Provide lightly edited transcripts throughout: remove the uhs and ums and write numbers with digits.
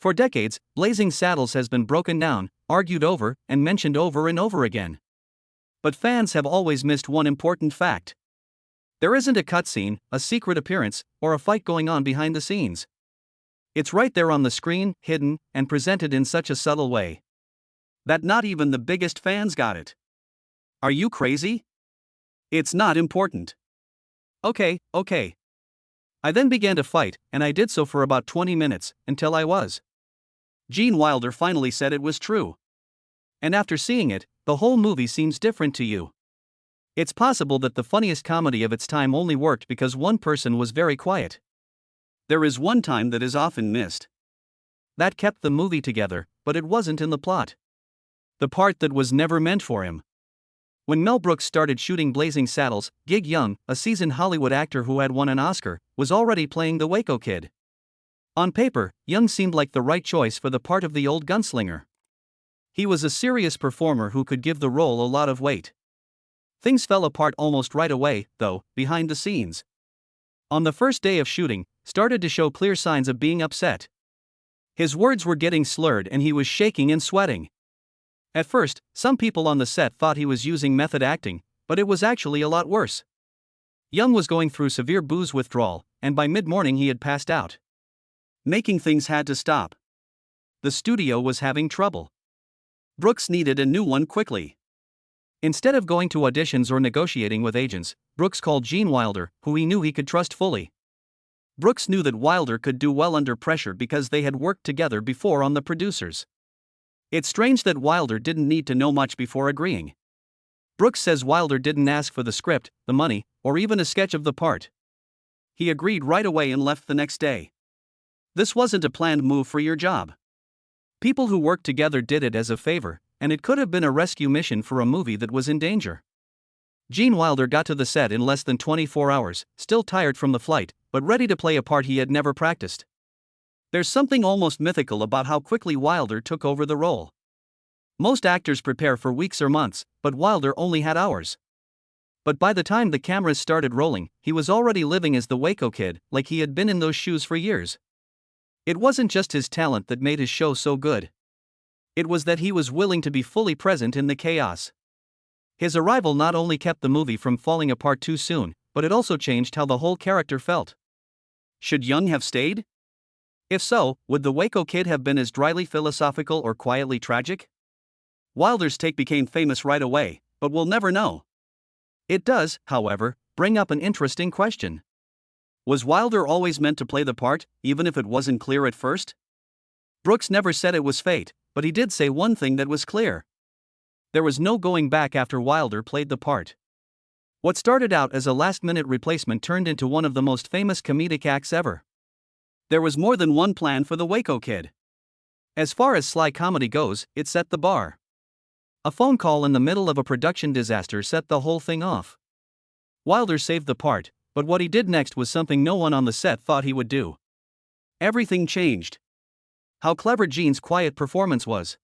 For decades, Blazing Saddles has been broken down, argued over, and mentioned over and over again. But fans have always missed one important fact. There isn't a cutscene, a secret appearance, or a fight going on behind the scenes. It's right there on the screen, hidden, and presented in such a subtle way that not even the biggest fans got it. Are you crazy? It's not important. Okay. I then began to fight, and I did so for about 20 minutes, until I was. Gene Wilder finally said it was true. And after seeing it, the whole movie seems different to you. It's possible that the funniest comedy of its time only worked because one person was very quiet. There is one time that is often missed. That kept the movie together, but it wasn't in the plot. The part that was never meant for him. When Mel Brooks started shooting Blazing Saddles, Gig Young, a seasoned Hollywood actor who had won an Oscar, was already playing the Waco Kid. On paper, Young seemed like the right choice for the part of the old gunslinger. He was a serious performer who could give the role a lot of weight. Things fell apart almost right away, though, behind the scenes. On the first day of shooting, started to show clear signs of being upset. His words were getting slurred and he was shaking and sweating. At first, some people on the set thought he was using method acting, but it was actually a lot worse. Young was going through severe booze withdrawal, and by mid-morning he had passed out. Making things had to stop. The studio was having trouble. Brooks needed a new one quickly. Instead of going to auditions or negotiating with agents, Brooks called Gene Wilder, who he knew he could trust fully. Brooks knew that Wilder could do well under pressure because they had worked together before on The Producers. It's strange that Wilder didn't need to know much before agreeing. Brooks says Wilder didn't ask for the script, the money, or even a sketch of the part. He agreed right away and left the next day. This wasn't a planned move for your job. People who worked together did it as a favor, and it could have been a rescue mission for a movie that was in danger. Gene Wilder got to the set in less than 24 hours, still tired from the flight, but ready to play a part he had never practiced. There's something almost mythical about how quickly Wilder took over the role. Most actors prepare for weeks or months, but Wilder only had hours. But by the time the cameras started rolling, he was already living as the Waco Kid, like he had been in those shoes for years. It wasn't just his talent that made his show so good. It was that he was willing to be fully present in the chaos. His arrival not only kept the movie from falling apart too soon, but it also changed how the whole character felt. Should Young have stayed? If so, would the Waco Kid have been as dryly philosophical or quietly tragic? Wilder's take became famous right away, but we'll never know. It does, however, bring up an interesting question. Was Wilder always meant to play the part, even if it wasn't clear at first? Brooks never said it was fate, but he did say one thing that was clear. There was no going back after Wilder played the part. What started out as a last-minute replacement turned into one of the most famous comedic acts ever. There was more than one plan for the Waco Kid. As far as sly comedy goes, it set the bar. A phone call in the middle of a production disaster set the whole thing off. Wilder saved the part, but what he did next was something no one on the set thought he would do. Everything changed. How clever Gene's quiet performance was.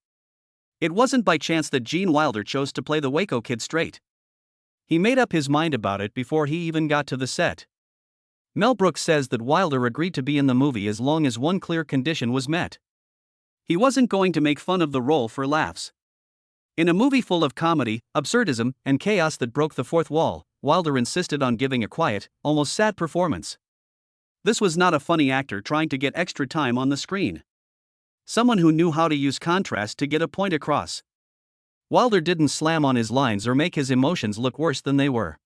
It wasn't by chance that Gene Wilder chose to play the Waco Kid straight. He made up his mind about it before he even got to the set. Mel Brooks says that Wilder agreed to be in the movie as long as one clear condition was met. He wasn't going to make fun of the role for laughs. In a movie full of comedy, absurdism, and chaos that broke the fourth wall, Wilder insisted on giving a quiet, almost sad performance. This was not a funny actor trying to get extra time on the screen. Someone who knew how to use contrast to get a point across. Wilder didn't slam on his lines or make his emotions look worse than they were.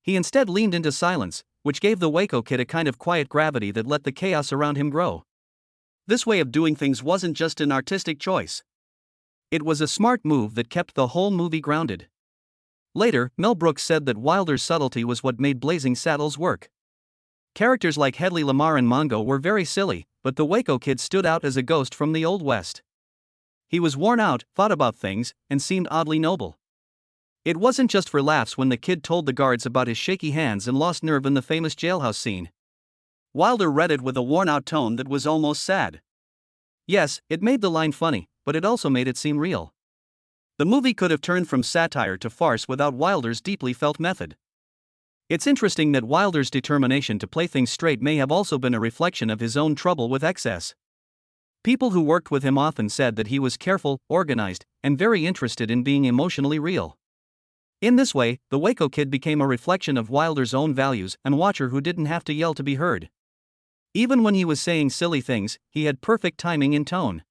He instead leaned into silence, which gave the Waco Kid a kind of quiet gravity that let the chaos around him grow. This way of doing things wasn't just an artistic choice. It was a smart move that kept the whole movie grounded. Later, Mel Brooks said that Wilder's subtlety was what made Blazing Saddles work. Characters like Hedley Lamarr and Mongo were very silly, but the Waco Kid stood out as a ghost from the Old West. He was worn out, thought about things, and seemed oddly noble. It wasn't just for laughs when the kid told the guards about his shaky hands and lost nerve in the famous jailhouse scene. Wilder read it with a worn-out tone that was almost sad. Yes, it made the line funny, but it also made it seem real. The movie could have turned from satire to farce without Wilder's deeply felt method. It's interesting that Wilder's determination to play things straight may have also been a reflection of his own trouble with excess. People who worked with him often said that he was careful, organized, and very interested in being emotionally real. In this way, the Waco Kid became a reflection of Wilder's own values and watcher who didn't have to yell to be heard. Even when he was saying silly things, he had perfect timing and tone.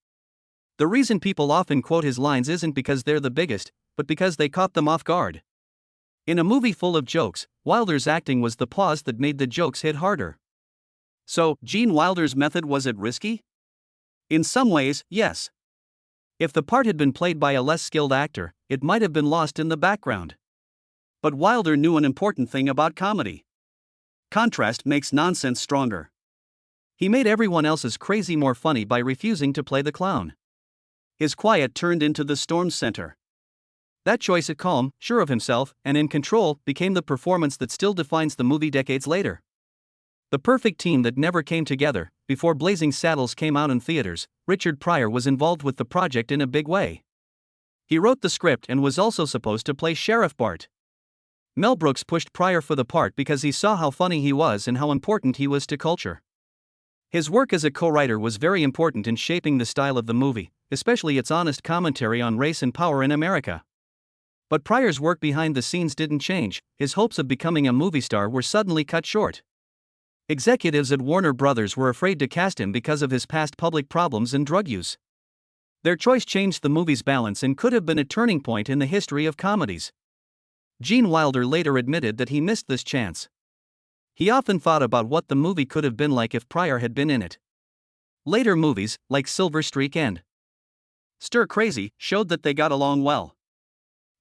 The reason people often quote his lines isn't because they're the biggest, but because they caught them off guard. In a movie full of jokes, Wilder's acting was the pause that made the jokes hit harder. So, Gene Wilder's method, was it risky? In some ways, yes. If the part had been played by a less skilled actor, it might have been lost in the background. But Wilder knew an important thing about comedy. Contrast makes nonsense stronger. He made everyone else's crazy more funny by refusing to play the clown. His quiet turned into the storm's center. That choice, at calm, sure of himself, and in control, became the performance that still defines the movie decades later. The perfect team that never came together. Before Blazing Saddles came out in theaters, Richard Pryor was involved with the project in a big way. He wrote the script and was also supposed to play Sheriff Bart. Mel Brooks pushed Pryor for the part because he saw how funny he was and how important he was to culture. His work as a co-writer was very important in shaping the style of the movie, especially its honest commentary on race and power in America. But Pryor's work behind the scenes didn't change. His hopes of becoming a movie star were suddenly cut short. Executives at Warner Brothers were afraid to cast him because of his past public problems and drug use. Their choice changed the movie's balance and could have been a turning point in the history of comedies. Gene Wilder later admitted that he missed this chance. He often thought about what the movie could have been like if Pryor had been in it. Later movies, like Silver Streak and Stir Crazy, showed that they got along well.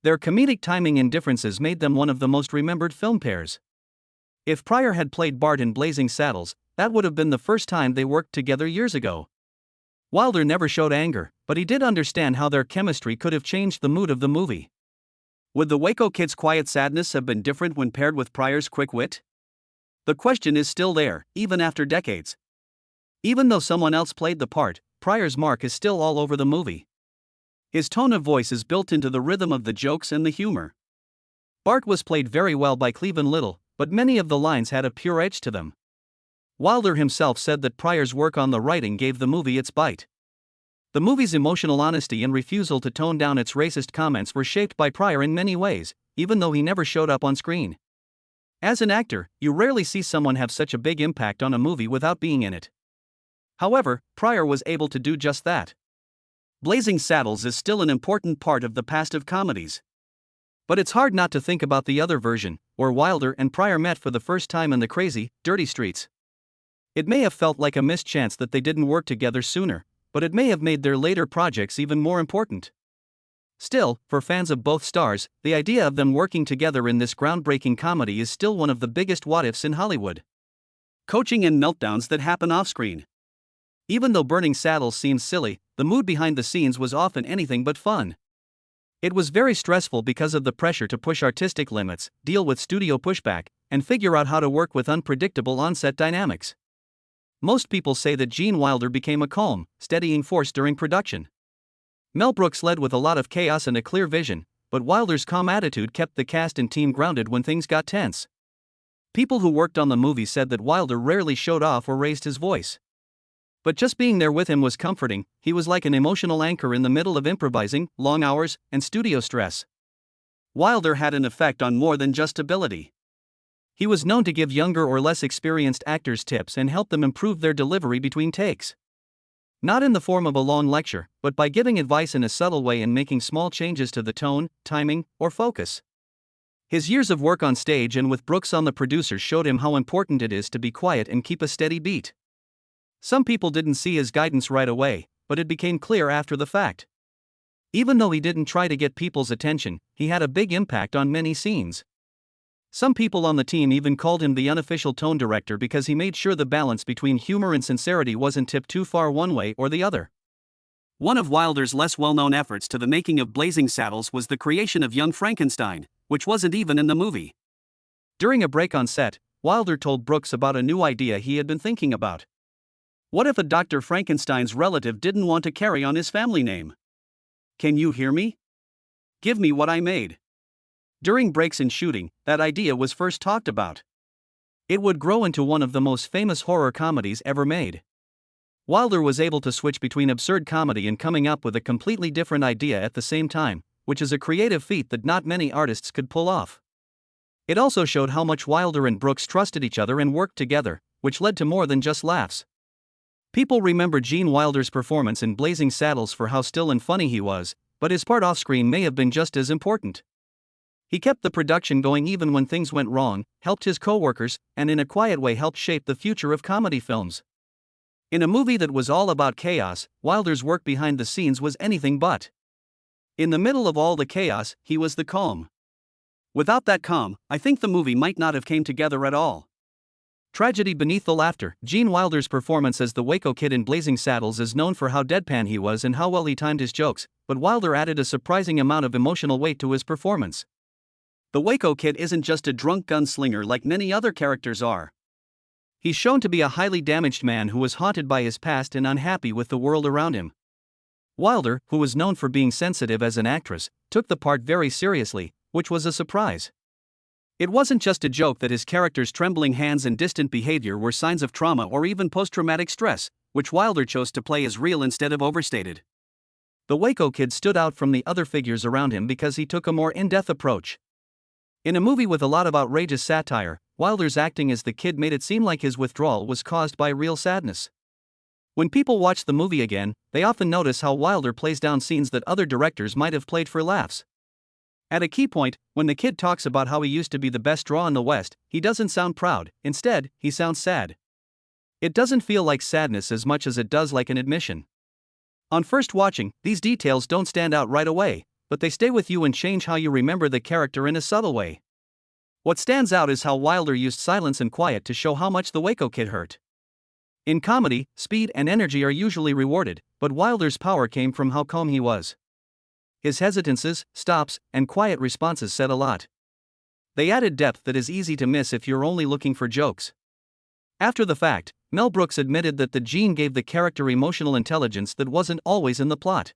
Their comedic timing and differences made them one of the most remembered film pairs. If Pryor had played Bart in Blazing Saddles, that would have been the first time they worked together years ago. Wilder never showed anger, but he did understand how their chemistry could have changed the mood of the movie. Would the Waco Kid's quiet sadness have been different when paired with Pryor's quick wit? The question is still there, even after decades. Even though someone else played the part, Pryor's mark is still all over the movie. His tone of voice is built into the rhythm of the jokes and the humor. Bart was played very well by Cleavon Little, but many of the lines had a pure edge to them. Wilder himself said that Pryor's work on the writing gave the movie its bite. The movie's emotional honesty and refusal to tone down its racist comments were shaped by Pryor in many ways, even though he never showed up on screen. As an actor, you rarely see someone have such a big impact on a movie without being in it. However, Pryor was able to do just that. Blazing Saddles is still an important part of the past of comedies. But it's hard not to think about the other version, where Wilder and Pryor met for the first time in the crazy, dirty streets. It may have felt like a missed chance that they didn't work together sooner, but it may have made their later projects even more important. Still, for fans of both stars, the idea of them working together in this groundbreaking comedy is still one of the biggest what-ifs in Hollywood. Coaching and meltdowns that happen off-screen. Even though Burning Saddles seems silly, the mood behind the scenes was often anything but fun. It was very stressful because of the pressure to push artistic limits, deal with studio pushback, and figure out how to work with unpredictable on-set dynamics. Most people say that Gene Wilder became a calm, steadying force during production. Mel Brooks led with a lot of chaos and a clear vision, but Wilder's calm attitude kept the cast and team grounded when things got tense. People who worked on the movie said that Wilder rarely showed off or raised his voice. But just being there with him was comforting. He was like an emotional anchor in the middle of improvising, long hours, and studio stress. Wilder had an effect on more than just ability. He was known to give younger or less experienced actors tips and help them improve their delivery between takes. Not in the form of a long lecture, but by giving advice in a subtle way and making small changes to the tone, timing, or focus. His years of work on stage and with Brooks on the producer showed him how important it is to be quiet and keep a steady beat. Some people didn't see his guidance right away, but it became clear after the fact. Even though he didn't try to get people's attention, he had a big impact on many scenes. Some people on the team even called him the unofficial tone director because he made sure the balance between humor and sincerity wasn't tipped too far one way or the other. One of Wilder's less well-known efforts to the making of Blazing Saddles was the creation of Young Frankenstein, which wasn't even in the movie. During a break on set, Wilder told Brooks about a new idea he had been thinking about. What if a Dr. Frankenstein's relative didn't want to carry on his family name? Can you hear me? Give me what I made. During breaks in shooting, that idea was first talked about. It would grow into one of the most famous horror comedies ever made. Wilder was able to switch between absurd comedy and coming up with a completely different idea at the same time, which is a creative feat that not many artists could pull off. It also showed how much Wilder and Brooks trusted each other and worked together, which led to more than just laughs. People remember Gene Wilder's performance in Blazing Saddles for how still and funny he was, but his part off-screen may have been just as important. He kept the production going even when things went wrong, helped his co-workers, and in a quiet way helped shape the future of comedy films. In a movie that was all about chaos, Wilder's work behind the scenes was anything but. In the middle of all the chaos, he was the calm. Without that calm, I think the movie might not have came together at all. Tragedy beneath the laughter. Gene Wilder's performance as the Waco Kid in Blazing Saddles is known for how deadpan he was and how well he timed his jokes, but Wilder added a surprising amount of emotional weight to his performance. The Waco Kid isn't just a drunk gunslinger like many other characters are. He's shown to be a highly damaged man who was haunted by his past and unhappy with the world around him. Wilder, who was known for being sensitive as an actress, took the part very seriously, which was a surprise. It wasn't just a joke that his character's trembling hands and distant behavior were signs of trauma or even post-traumatic stress, which Wilder chose to play as real instead of overstated. The Waco Kid stood out from the other figures around him because he took a more in-depth approach. In a movie with a lot of outrageous satire, Wilder's acting as the kid made it seem like his withdrawal was caused by real sadness. When people watch the movie again, they often notice how Wilder plays down scenes that other directors might have played for laughs. At a key point, when the kid talks about how he used to be the best draw in the West, he doesn't sound proud, instead, he sounds sad. It doesn't feel like sadness as much as it does like an admission. On first watching, these details don't stand out right away, but they stay with you and change how you remember the character in a subtle way. What stands out is how Wilder used silence and quiet to show how much the Waco Kid hurt. In comedy, speed and energy are usually rewarded, but Wilder's power came from how calm he was. His hesitances, stops, and quiet responses said a lot. They added depth that is easy to miss if you're only looking for jokes. After the fact, Mel Brooks admitted that the Gene gave the character emotional intelligence that wasn't always in the plot.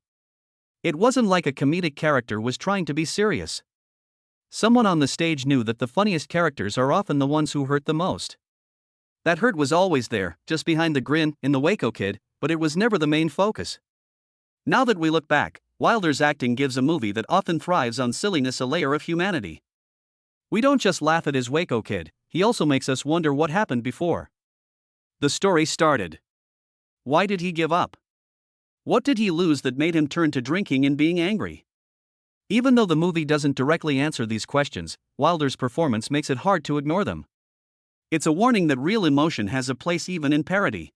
It wasn't like a comedic character was trying to be serious. Someone on the stage knew that the funniest characters are often the ones who hurt the most. That hurt was always there, just behind the grin, in the Waco Kid, but it was never the main focus. Now that we look back, Wilder's acting gives a movie that often thrives on silliness a layer of humanity. We don't just laugh at his Waco Kid, he also makes us wonder what happened before the story started. Why did he give up? What did he lose that made him turn to drinking and being angry? Even though the movie doesn't directly answer these questions, Wilder's performance makes it hard to ignore them. It's a warning that real emotion has a place even in parody.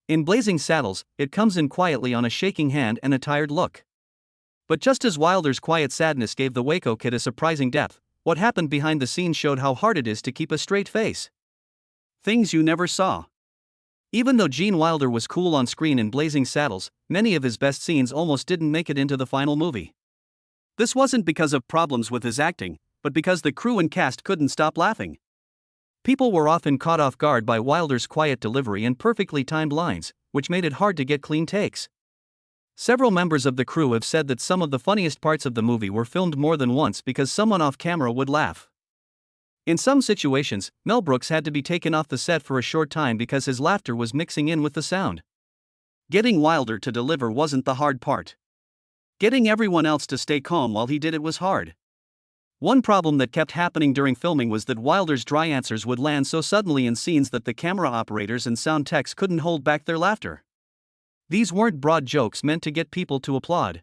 In Blazing Saddles, it comes in quietly on a shaking hand and a tired look. But just as Wilder's quiet sadness gave the Waco Kid a surprising depth, what happened behind the scenes showed how hard it is to keep a straight face. Things you never saw. Even though Gene Wilder was cool on screen in Blazing Saddles, many of his best scenes almost didn't make it into the final movie. This wasn't because of problems with his acting, but because the crew and cast couldn't stop laughing. People were often caught off guard by Wilder's quiet delivery and perfectly timed lines, which made it hard to get clean takes. Several members of the crew have said that some of the funniest parts of the movie were filmed more than once because someone off camera would laugh. In some situations, Mel Brooks had to be taken off the set for a short time because his laughter was mixing in with the sound. Getting Wilder to deliver wasn't the hard part. Getting everyone else to stay calm while he did it was hard. One problem that kept happening during filming was that Wilder's dry answers would land so suddenly in scenes that the camera operators and sound techs couldn't hold back their laughter. These weren't broad jokes meant to get people to applaud.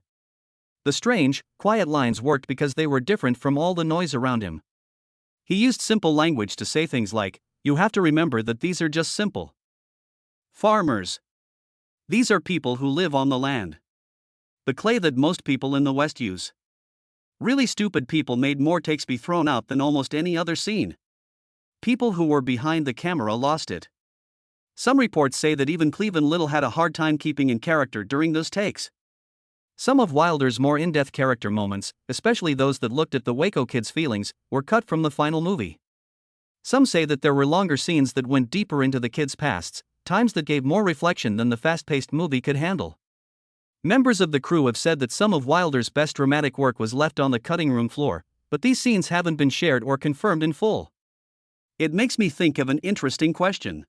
The strange, quiet lines worked because they were different from all the noise around him. He used simple language to say things like, "You have to remember that these are just simple farmers. These are people who live on the land. The clay that most people in the West use." Really stupid people made more takes be thrown out than almost any other scene. People who were behind the camera lost it. Some reports say that even Cleveland Little had a hard time keeping in character during those takes. Some of Wilder's more in-depth character moments, especially those that looked at the Waco Kid's feelings, were cut from the final movie. Some say that there were longer scenes that went deeper into the kids' pasts, times that gave more reflection than the fast-paced movie could handle. Members of the crew have said that some of Wilder's best dramatic work was left on the cutting room floor, but these scenes haven't been shared or confirmed in full. It makes me think of an interesting question.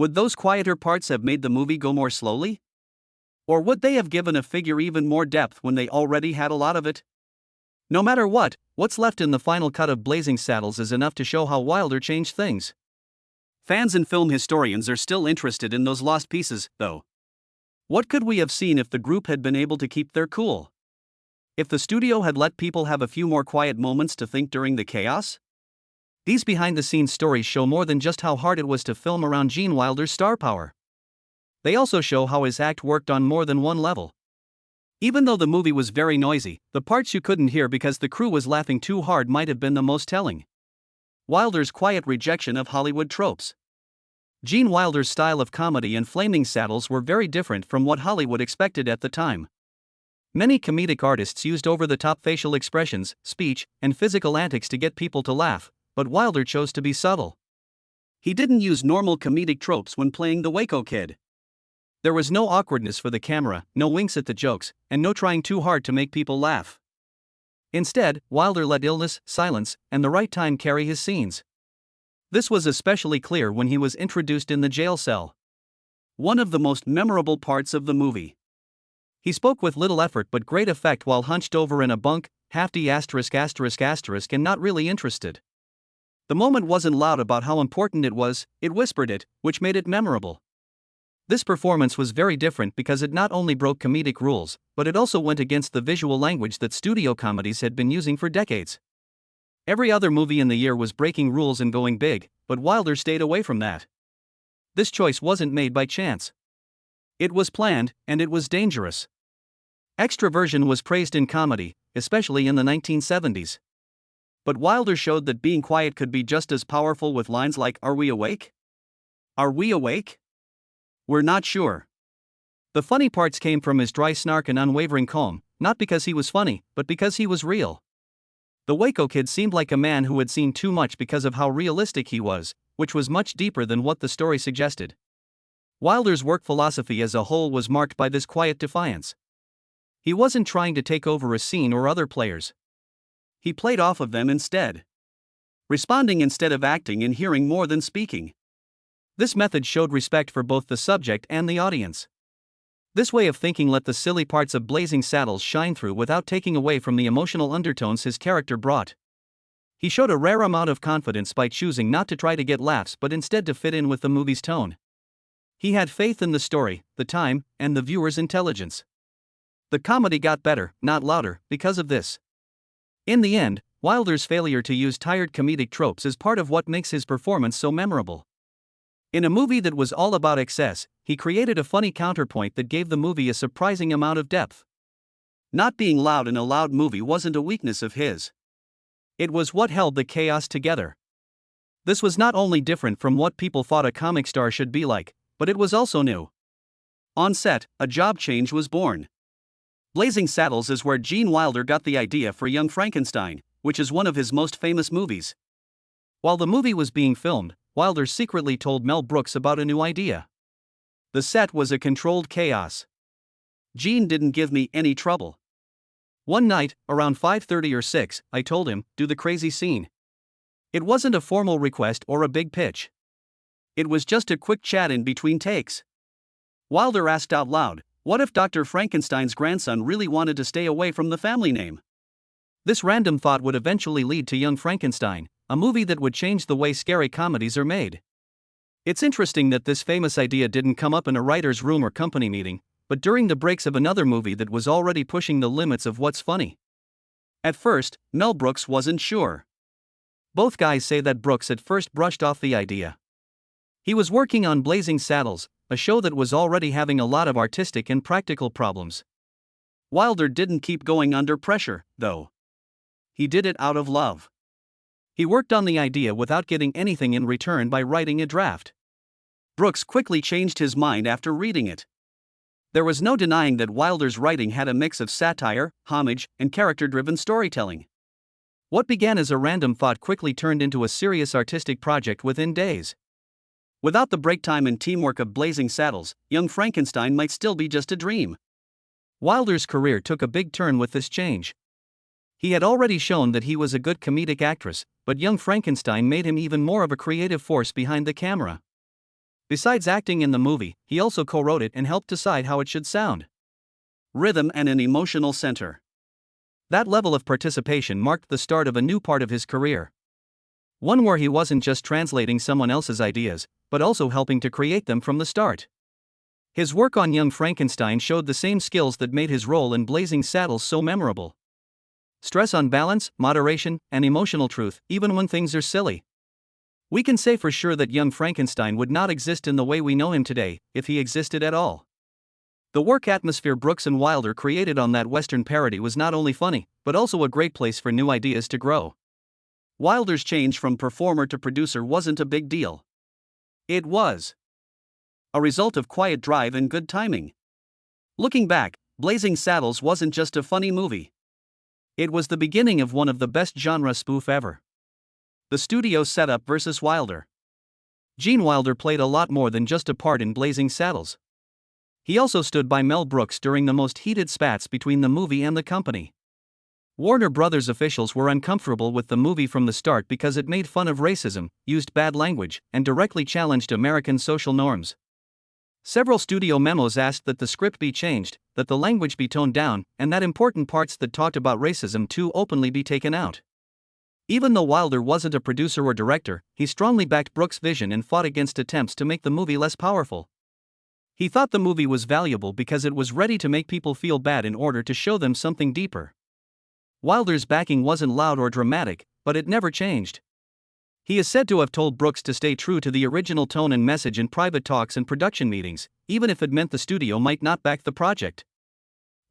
Would those quieter parts have made the movie go more slowly? Or would they have given a figure even more depth when they already had a lot of it? No matter what, what's left in the final cut of Blazing Saddles is enough to show how Wilder changed things. Fans and film historians are still interested in those lost pieces, though. What could we have seen if the group had been able to keep their cool? If the studio had let people have a few more quiet moments to think during the chaos? These behind-the-scenes stories show more than just how hard it was to film around Gene Wilder's star power. They also show how his act worked on more than one level. Even though the movie was very noisy, the parts you couldn't hear because the crew was laughing too hard might have been the most telling. Wilder's quiet rejection of Hollywood tropes. Gene Wilder's style of comedy and Flaming Saddles were very different from what Hollywood expected at the time. Many comedic artists used over-the-top facial expressions, speech, and physical antics to get people to laugh, but Wilder chose to be subtle. He didn't use normal comedic tropes when playing the Waco Kid. There was no awkwardness for the camera, no winks at the jokes, and no trying too hard to make people laugh. Instead, Wilder let illness, silence, and the right time carry his scenes. This was especially clear when he was introduced in the jail cell. One of the most memorable parts of the movie. He spoke with little effort but great effect while hunched over in a bunk, half-d***** and not really interested. The moment wasn't loud about how important it was, it whispered it, which made it memorable. This performance was very different because it not only broke comedic rules, but it also went against the visual language that studio comedies had been using for decades. Every other movie in the year was breaking rules and going big, but Wilder stayed away from that. This choice wasn't made by chance. It was planned, and it was dangerous. Extroversion was praised in comedy, especially in the 1970s. But Wilder showed that being quiet could be just as powerful with lines like, "Are we awake? Are we awake? We're not sure." The funny parts came from his dry snark and unwavering calm, not because he was funny, but because he was real. The Waco Kid seemed like a man who had seen too much because of how realistic he was, which was much deeper than what the story suggested. Wilder's work philosophy as a whole was marked by this quiet defiance. He wasn't trying to take over a scene or other players. He played off of them instead. Responding instead of acting and hearing more than speaking. This method showed respect for both the subject and the audience. This way of thinking let the silly parts of Blazing Saddles shine through without taking away from the emotional undertones his character brought. He showed a rare amount of confidence by choosing not to try to get laughs but instead to fit in with the movie's tone. He had faith in the story, the time, and the viewer's intelligence. The comedy got better, not louder, because of this. In the end, Wilder's failure to use tired comedic tropes is part of what makes his performance so memorable. In a movie that was all about excess, he created a funny counterpoint that gave the movie a surprising amount of depth. Not being loud in a loud movie wasn't a weakness of his. It was what held the chaos together. This was not only different from what people thought a comic star should be like, but it was also new. On set, a job change was born. Blazing Saddles is where Gene Wilder got the idea for Young Frankenstein, which is one of his most famous movies. While the movie was being filmed, Wilder secretly told Mel Brooks about a new idea. The set was a controlled chaos. Gene didn't give me any trouble. One night, around 5:30 or 6, I told him, do the crazy scene. It wasn't a formal request or a big pitch. It was just a quick chat in between takes. Wilder asked out loud, what if Dr. Frankenstein's grandson really wanted to stay away from the family name? This random thought would eventually lead to Young Frankenstein, a movie that would change the way scary comedies are made. It's interesting that this famous idea didn't come up in a writer's room or company meeting, but during the breaks of another movie that was already pushing the limits of what's funny. At first, Mel Brooks wasn't sure. Both guys say that Brooks at first brushed off the idea. He was working on Blazing Saddles, a show that was already having a lot of artistic and practical problems. Wilder didn't keep going under pressure, though. He did it out of love. He worked on the idea without getting anything in return by writing a draft. Brooks quickly changed his mind after reading it. There was no denying that Wilder's writing had a mix of satire, homage, and character-driven storytelling. What began as a random thought quickly turned into a serious artistic project within days. Without the break time and teamwork of Blazing Saddles, Young Frankenstein might still be just a dream. Wilder's career took a big turn with this change. He had already shown that he was a good comedic actress, but Young Frankenstein made him even more of a creative force behind the camera. Besides acting in the movie, he also co-wrote it and helped decide how it should sound. Rhythm and an emotional center. That level of participation marked the start of a new part of his career. One where he wasn't just translating someone else's ideas, but also helping to create them from the start. His work on Young Frankenstein showed the same skills that made his role in Blazing Saddles so memorable. Stress on balance, moderation, and emotional truth, even when things are silly. We can say for sure that Young Frankenstein would not exist in the way we know him today, if he existed at all. The work atmosphere Brooks and Wilder created on that Western parody was not only funny, but also a great place for new ideas to grow. Wilder's change from performer to producer wasn't a big deal. It was a result of quiet drive and good timing. Looking back, Blazing Saddles wasn't just a funny movie. It was the beginning of one of the best genre spoof ever. The studio setup versus Wilder. Gene Wilder played a lot more than just a part in Blazing Saddles. He also stood by Mel Brooks during the most heated spats between the movie and the company. Warner Brothers officials were uncomfortable with the movie from the start because it made fun of racism, used bad language, and directly challenged American social norms. Several studio memos asked that the script be changed, that the language be toned down, and that important parts that talked about racism too openly be taken out. Even though Wilder wasn't a producer or director, he strongly backed Brooks' vision and fought against attempts to make the movie less powerful. He thought the movie was valuable because it was ready to make people feel bad in order to show them something deeper. Wilder's backing wasn't loud or dramatic, but it never changed. He is said to have told Brooks to stay true to the original tone and message in private talks and production meetings, even if it meant the studio might not back the project.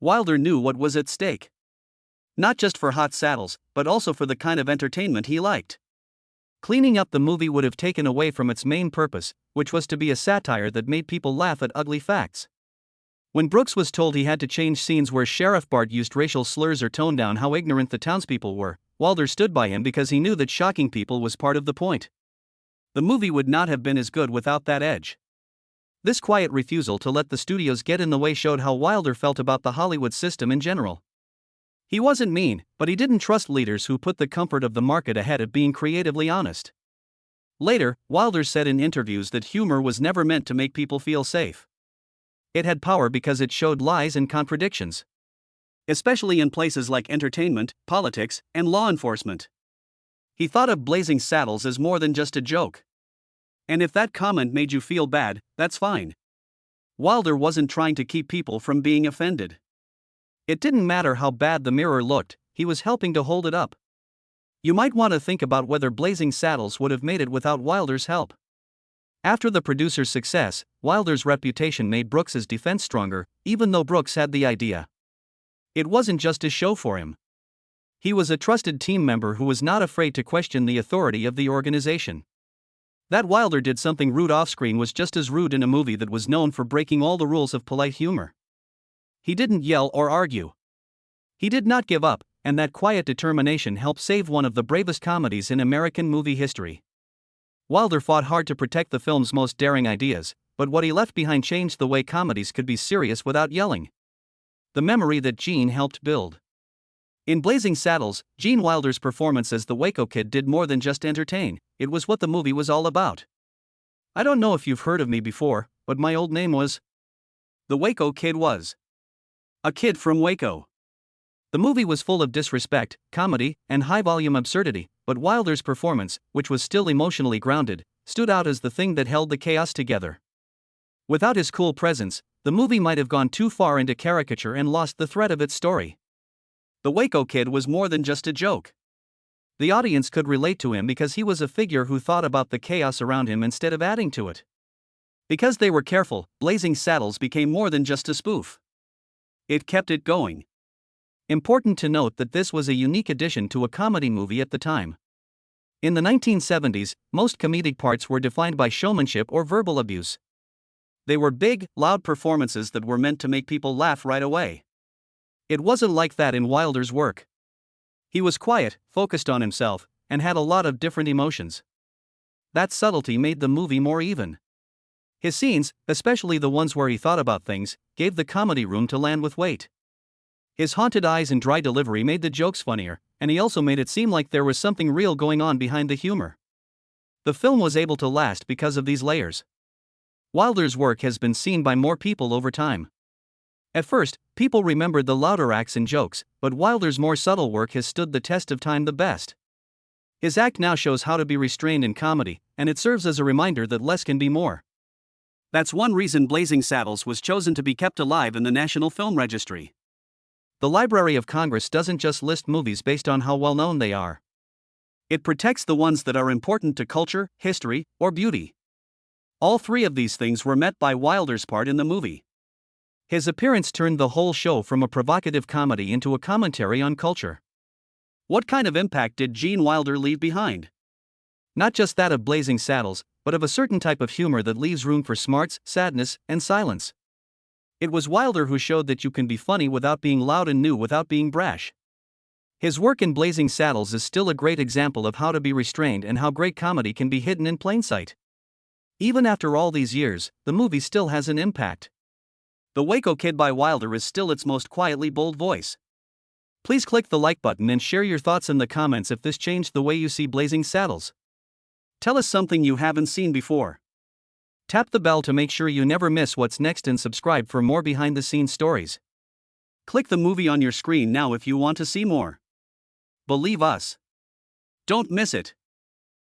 Wilder knew what was at stake. Not just for hot saddles, but also for the kind of entertainment he liked. Cleaning up the movie would have taken away from its main purpose, which was to be a satire that made people laugh at ugly facts. When Brooks was told he had to change scenes where Sheriff Bart used racial slurs or toned down how ignorant the townspeople were, Wilder stood by him because he knew that shocking people was part of the point. The movie would not have been as good without that edge. This quiet refusal to let the studios get in the way showed how Wilder felt about the Hollywood system in general. He wasn't mean, but he didn't trust leaders who put the comfort of the market ahead of being creatively honest. Later, Wilder said in interviews that humor was never meant to make people feel safe. It had power because it showed lies and contradictions. Especially in places like entertainment, politics, and law enforcement. He thought of Blazing Saddles as more than just a joke. And if that comment made you feel bad, that's fine. Wilder wasn't trying to keep people from being offended. It didn't matter how bad the mirror looked, he was helping to hold it up. You might want to think about whether Blazing Saddles would have made it without Wilder's help. After the producer's success, Wilder's reputation made Brooks's defense stronger, even though Brooks had the idea. It wasn't just a show for him. He was a trusted team member who was not afraid to question the authority of the organization. That Wilder did something rude off-screen was just as rude in a movie that was known for breaking all the rules of polite humor. He didn't yell or argue. He did not give up, and that quiet determination helped save one of the bravest comedies in American movie history. Wilder fought hard to protect the film's most daring ideas, but what he left behind changed the way comedies could be serious without yelling. The memory that Gene helped build. In Blazing Saddles, Gene Wilder's performance as the Waco Kid did more than just entertain, it was what the movie was all about. I don't know if you've heard of me before, but my old name was. The Waco Kid was a kid from Waco. The movie was full of disrespect, comedy, and high-volume absurdity, but Wilder's performance, which was still emotionally grounded, stood out as the thing that held the chaos together. Without his cool presence, the movie might have gone too far into caricature and lost the thread of its story. The Waco Kid was more than just a joke. The audience could relate to him because he was a figure who thought about the chaos around him instead of adding to it. Because they were careful, Blazing Saddles became more than just a spoof. It kept it going. Important to note that this was a unique addition to a comedy movie at the time. In the 1970s, most comedic parts were defined by showmanship or verbal abuse. They were big, loud performances that were meant to make people laugh right away. It wasn't like that in Wilder's work. He was quiet, focused on himself, and had a lot of different emotions. That subtlety made the movie more even. His scenes, especially the ones where he thought about things, gave the comedy room to land with weight. His haunted eyes and dry delivery made the jokes funnier, and he also made it seem like there was something real going on behind the humor. The film was able to last because of these layers. Wilder's work has been seen by more people over time. At first, people remembered the louder acts and jokes, but Wilder's more subtle work has stood the test of time the best. His act now shows how to be restrained in comedy, and it serves as a reminder that less can be more. That's one reason Blazing Saddles was chosen to be kept alive in the National Film Registry. The Library of Congress doesn't just list movies based on how well known they are. It protects the ones that are important to culture, history, or beauty. All three of these things were met by Wilder's part in the movie. His appearance turned the whole show from a provocative comedy into a commentary on culture. What kind of impact did Gene Wilder leave behind? Not just that of Blazing Saddles, but of a certain type of humor that leaves room for smarts, sadness, and silence. It was Wilder who showed that you can be funny without being loud and new without being brash. His work in Blazing Saddles is still a great example of how to be restrained and how great comedy can be hidden in plain sight. Even after all these years, the movie still has an impact. The Waco Kid by Wilder is still its most quietly bold voice. Please click the like button and share your thoughts in the comments if this changed the way you see Blazing Saddles. Tell us something you haven't seen before. Tap the bell to make sure you never miss what's next and subscribe for more behind-the-scenes stories. Click the movie on your screen now if you want to see more. Believe us. Don't miss it.